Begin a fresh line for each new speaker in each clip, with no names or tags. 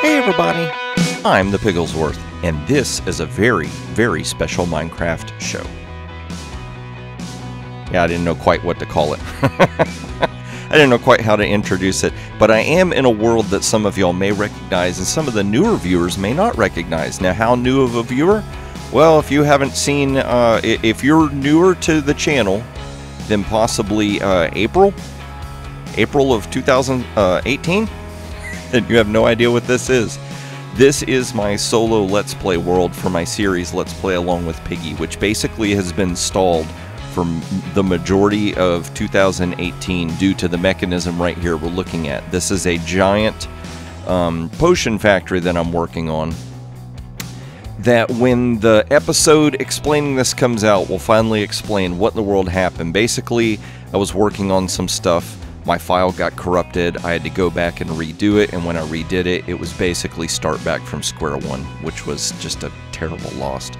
Hey everybody, I'm the Pigglesworth, and this is a very, very special Minecraft show. Yeah, I didn't know quite what to call it. I didn't know quite how to introduce it, but I am in a world that some of y'all may recognize and some of the newer viewers may not recognize. Now, how new of a viewer? Well, if you haven't seen, if you're newer to the channel, then possibly April of 2018, and you have no idea what this is. This is my solo Let's Play world for my series Let's Play Along with Piggy, which basically has been stalled for the majority of 2018 due to the mechanism right here we're looking at. This is a giant potion factory that I'm working on, that when the episode explaining this comes out, will finally explain what in the world happened. Basically, I was working on some stuff. My file got corrupted. I had to go back and redo it, and when I redid it, it was basically start back from square one, which was just a terrible loss.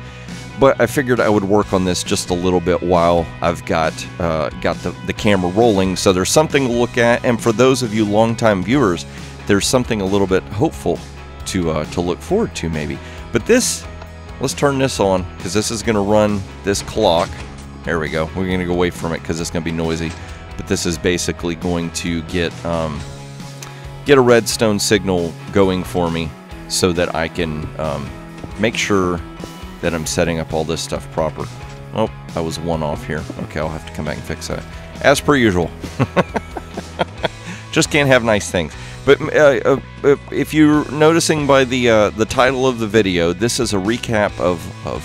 But I figured I would work on this just a little bit while I've got the camera rolling, so there's something to look at, and for those of you longtime viewers, there's something a little bit hopeful to look forward to maybe. But this, let's turn this on, because this is going to run this clock. There we go. We're going to go away from it because it's going to be noisy. But this is basically going to get a redstone signal going for me so that I can make sure that I'm setting up all this stuff proper. Oh, I was one off here. Okay, I'll have to come back and fix that. As per usual. Just can't have nice things. But if you're noticing by the title of the video, this is a recap of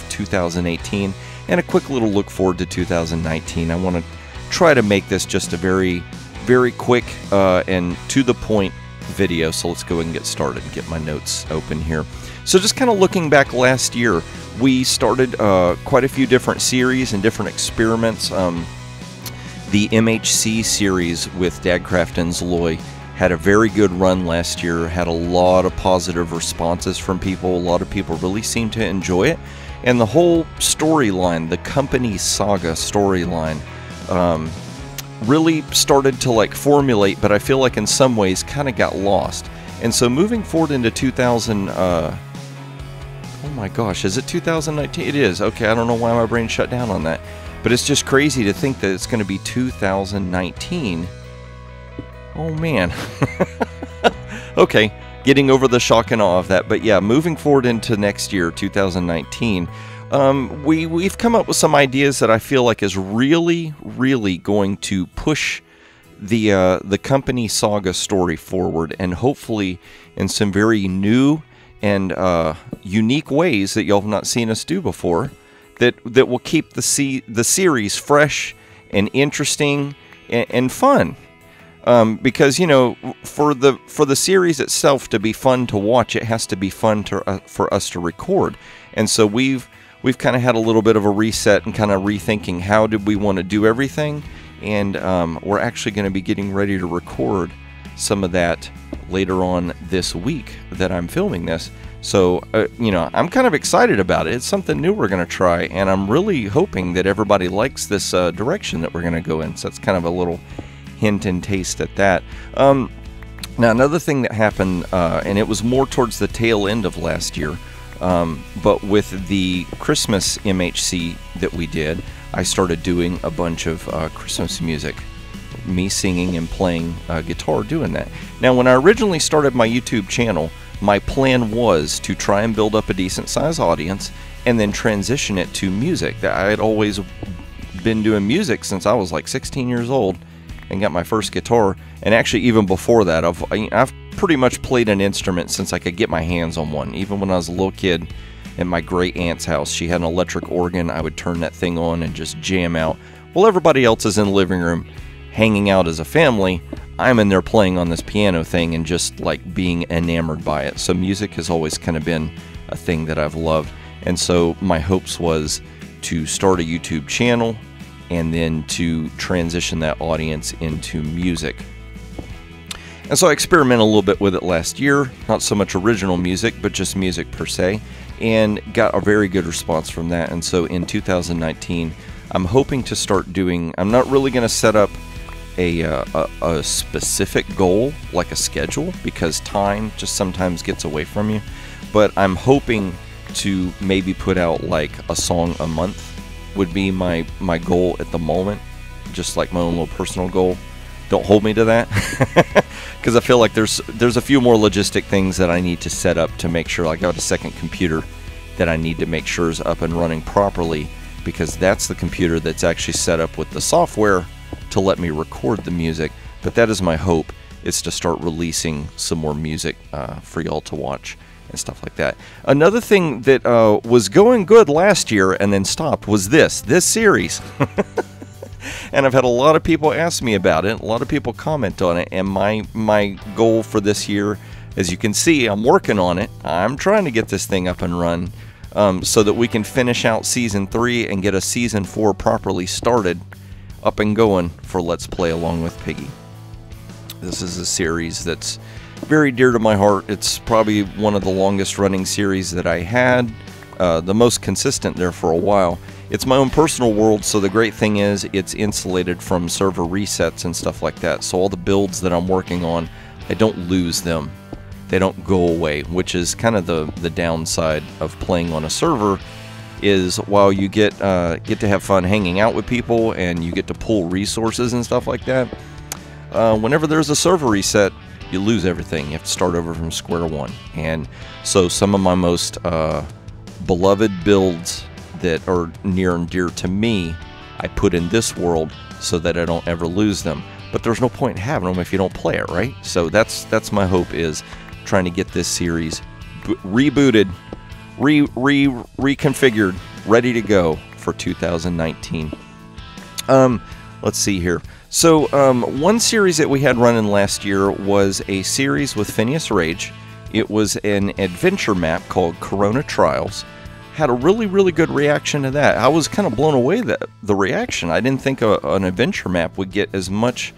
2018 and a quick little look forward to 2019. I want to try to make this just a very, very quick and to the point video. So let's go ahead and get started and get my notes open here. So just kind of looking back last year, we started quite a few different series and different experiments. The MHC series with Dadcraft and Zloy had a very good run last year, had a lot of positive responses from people. A lot of people really seemed to enjoy it. And the whole storyline, the company saga storyline, really started to like formulate, but I feel like in some ways kind of got lost. And so moving forward into 2000, oh my gosh, is it 2019? It is. Okay, I don't know why my brain shut down on that. But it's just crazy to think that it's going to be 2019. Oh man. Okay, getting over the shock and awe of that. But yeah, moving forward into next year, 2019, we've come up with some ideas that I feel like is really, really going to push the company saga story forward, and hopefully in some very new and unique ways that y'all have not seen us do before, that will keep the series fresh and interesting and fun. Because, you know, for the series itself to be fun to watch, it has to be fun for us to record. And so we've kind of had a little bit of a reset and kind of rethinking how did we want to do everything. And we're actually going to be getting ready to record some of that later on this week that I'm filming this. So, you know, I'm kind of excited about it. It's something new we're going to try, and I'm really hoping that everybody likes this direction that we're going to go in. So that's kind of a little hint and taste at that. Now, another thing that happened, and it was more towards the tail end of last year, but with the Christmas MHC that we did, I started doing a bunch of Christmas music. Me singing and playing guitar doing that. Now, when I originally started my YouTube channel, my plan was to try and build up a decent size audience and then transition it to music. I had always been doing music since I was like 16 years old and got my first guitar, and actually even before that I've pretty much played an instrument since I could get my hands on one. Even when I was a little kid at my great aunt's house, she had an electric organ. I would turn that thing on and just jam out while everybody else is in the living room hanging out as a family. I'm in there playing on this piano thing and just like being enamored by it. So music has always kind of been a thing that I've loved, and so my hopes was to start a YouTube channel and then to transition that audience into music. And so I experimented a little bit with it last year, not so much original music, but just music per se, and got a very good response from that. And so in 2019, I'm hoping to start doing, I'm not really going to set up a specific goal, like a schedule, because time just sometimes gets away from you. But I'm hoping to maybe put out like a song a month would be my goal at the moment, just like my own little personal goal. Don't hold me to that, because I feel like there's a few more logistic things that I need to set up to make sure. I got a second computer that I need to make sure is up and running properly, because that's the computer that's actually set up with the software to let me record the music. But that is my hope, is to start releasing some more music for y'all to watch and stuff like that. Another thing that was going good last year and then stopped was this series. And I've had a lot of people ask me about it, a lot of people comment on it, and my goal for this year, as you can see, I'm working on it. I'm trying to get this thing up and run so that we can finish out Season 3 and get a Season 4 properly started, up and going for Let's Play Along with Piggy. This is a series that's very dear to my heart. It's probably one of the longest running series that I had, the most consistent there for a while. It's my own personal world, so the great thing is it's insulated from server resets and stuff like that. So all the builds that I'm working on, I don't lose them. They don't go away, which is kind of the downside of playing on a server, is while you get to have fun hanging out with people and you get to pull resources and stuff like that, whenever there's a server reset, you lose everything. You have to start over from square one. And so some of my most beloved builds that are near and dear to me, I put in this world so that I don't ever lose them. But there's no point in having them if you don't play it, right? So that's my hope, is trying to get this series rebooted, reconfigured, ready to go for 2019. Let's see here. So one series that we had running last year was a series with Phineas Rage. It was an adventure map called Corona Trials. Had a really good reaction to that. I was kind of blown away that the reaction. I didn't think an adventure map would get as much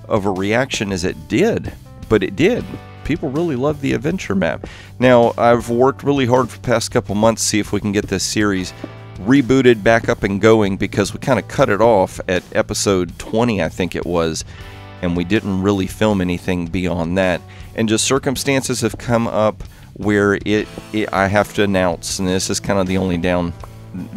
of a reaction as it did, but it did. People really loved the adventure map. Now, I've worked really hard for the past couple months to see if we can get this series rebooted back up and going, because we kind of cut it off at episode 20, I think it was, and we didn't really film anything beyond that. And just circumstances have come up where I have to announce, and this is kind of the only down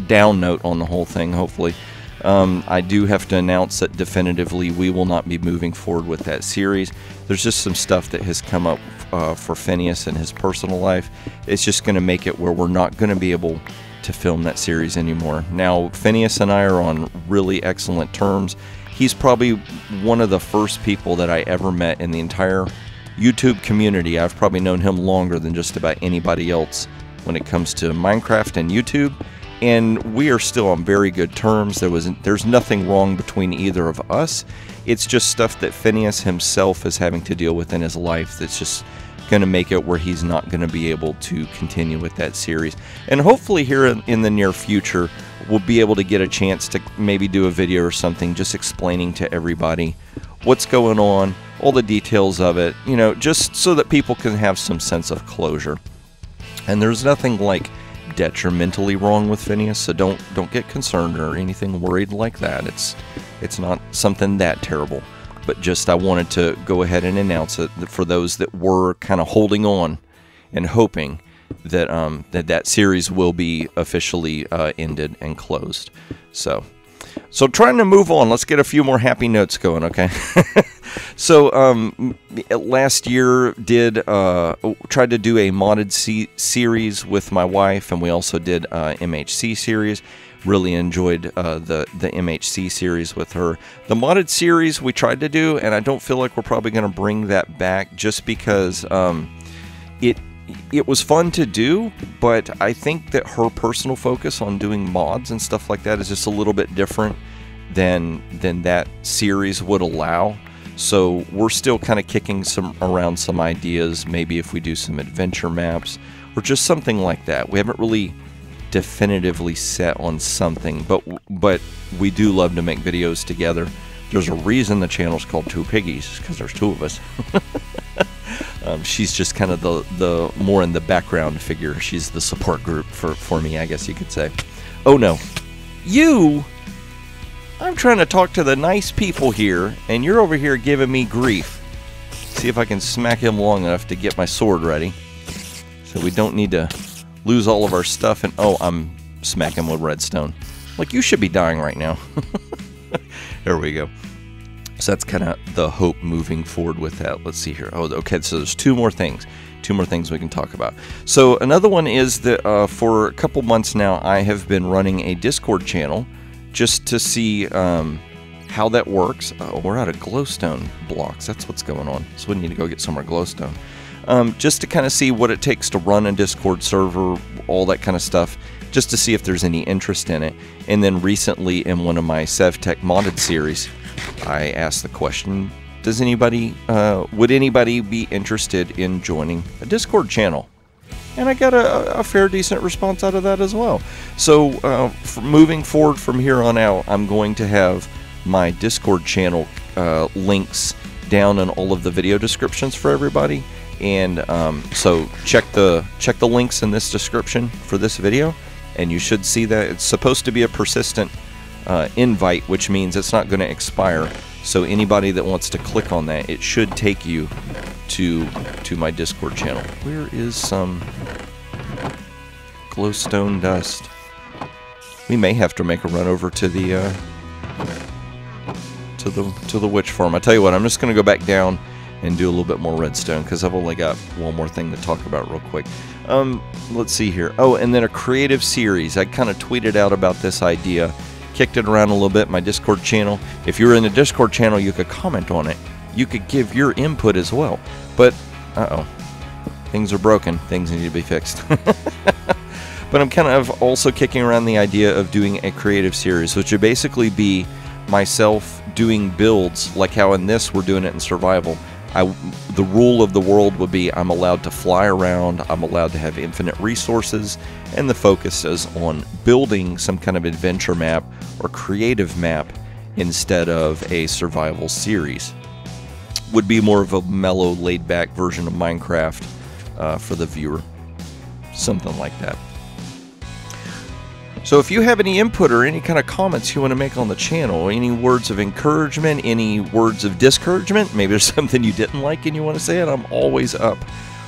note on the whole thing, hopefully. I do have to announce that definitively we will not be moving forward with that series. There's just some stuff that has come up for Phineas in his personal life. It's just going to make it where we're not going to be able to film that series anymore. Now, Phineas and I are on really excellent terms. He's probably one of the first people that I ever met in the entire YouTube community. I've probably known him longer than just about anybody else when it comes to Minecraft and YouTube, and we are still on very good terms. There's nothing wrong between either of us. It's just stuff that Phineas himself is having to deal with in his life that's just going to make it where he's not going to be able to continue with that series. And hopefully here in the near future we'll be able to get a chance to maybe do a video or something just explaining to everybody what's going on, all the details of it, you know, just so that people can have some sense of closure. And there's nothing like detrimentally wrong with Phineas, so don't get concerned or anything worried like that. It's not something that terrible, but just I wanted to go ahead and announce it for those that were kind of holding on and hoping that that series will be officially ended and closed. So trying to move on. Let's get a few more happy notes going, okay? So last year tried to do a modded series with my wife, and we also did MHC series. Really enjoyed the MHC series with her. The modded series we tried to do, and I don't feel like we're probably going to bring that back just because it was fun to do, but I think that her personal focus on doing mods and stuff like that is just a little bit different than that series would allow. So we're still kind of kicking around some ideas, maybe if we do some adventure maps or just something like that. We haven't really definitively set on something, but we do love to make videos together. There's a reason the channel's called Two Piggies, because there's two of us. She's just kind of the more in the background figure. She's the support group for me, I guess you could say. Oh no, you I'm trying to talk to the nice people here, and you're over here giving me grief. See if I can smack him long enough to get my sword ready, so we don't need to lose all of our stuff. And oh, I'm smacking with redstone. Like, you should be dying right now. There we go. So that's kind of the hope moving forward with that. Let's see here. Oh, okay, so there's two more things we can talk about. So another one is that for a couple months now, I have been running a Discord channel just to see how that works. Oh, we're out of glowstone blocks. That's what's going on. So we need to go get some more glowstone. Just to kind of see what it takes to run a Discord server, all that kind of stuff, just to see if there's any interest in it. And then recently in one of my SevTech modded series, I asked the question, does anybody, would anybody be interested in joining a Discord channel? And I got a fair decent response out of that as well. So moving forward from here on out, I'm going to have my Discord channel links down in all of the video descriptions for everybody. And so check the links in this description for this video, and you should see that it's supposed to be a persistent invite, which means it's not going to expire. So anybody that wants to click on that, it should take you to my Discord channel. Where is some glowstone dust? We may have to make a run over to the to the witch farm. I tell you what, I'm just going to go back down and do a little bit more redstone, because I've only got one more thing to talk about real quick. Let's see here. Oh, and then a creative series. I kind of tweeted out about this idea, kicked it around a little bit in my Discord channel. If you're in the Discord channel, you could comment on it. You could give your input as well. But, uh-oh, things are broken. Things need to be fixed. But I'm kind of also kicking around the idea of doing a creative series, which would basically be myself doing builds, like how in this we're doing it in survival. The rule of the world would be I'm allowed to fly around, I'm allowed to have infinite resources, and the focus is on building some kind of adventure map or creative map instead of a survival series. Would be more of a mellow, laid-back version of Minecraft for the viewer. Something like that. So if you have any input or any kind of comments you want to make on the channel, any words of encouragement, any words of discouragement, maybe there's something you didn't like and you want to say it, I'm always up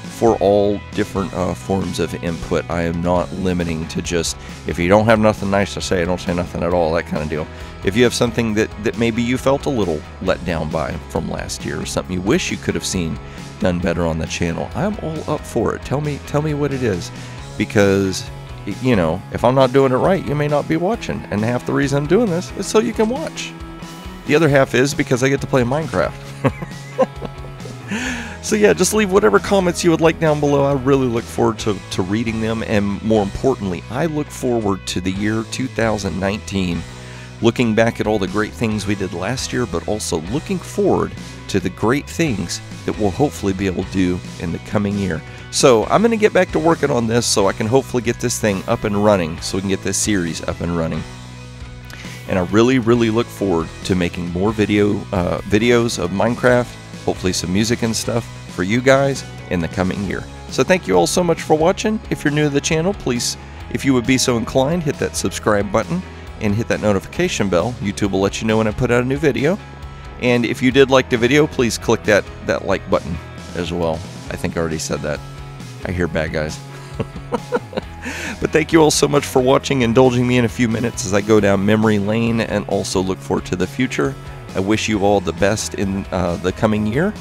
for all different forms of input. I am not limiting to just, if you don't have nothing nice to say, don't say nothing at all, that kind of deal. If you have something that maybe you felt a little let down by from last year, or something you wish you could have seen done better on the channel, I'm all up for it. Tell me what it is, because, you know, if I'm not doing it right, you may not be watching, and half the reason I'm doing this is so you can watch. The other half is because I get to play Minecraft. So yeah, just leave whatever comments you would like down below. I really look forward to reading them, and more importantly, I look forward to the year 2019, looking back at all the great things we did last year, but also looking forward to the great things that we'll hopefully be able to do in the coming year. So I'm going to get back to working on this so I can hopefully get this thing up and running, so we can get this series up and running. And I really, really look forward to making more videos of Minecraft, hopefully some music and stuff for you guys in the coming year. So thank you all so much for watching. If you're new to the channel, please, if you would be so inclined, hit that subscribe button and hit that notification bell. YouTube will let you know when I put out a new video. And if you did like the video, please click that like button as well. I think I already said that. I hear bad guys. But thank you all so much for watching, indulging me in a few minutes as I go down memory lane and also look forward to the future. I wish you all the best in the coming year,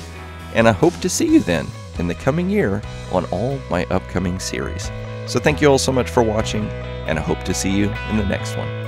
and I hope to see you then in the coming year on all my upcoming series. So thank you all so much for watching, and I hope to see you in the next one.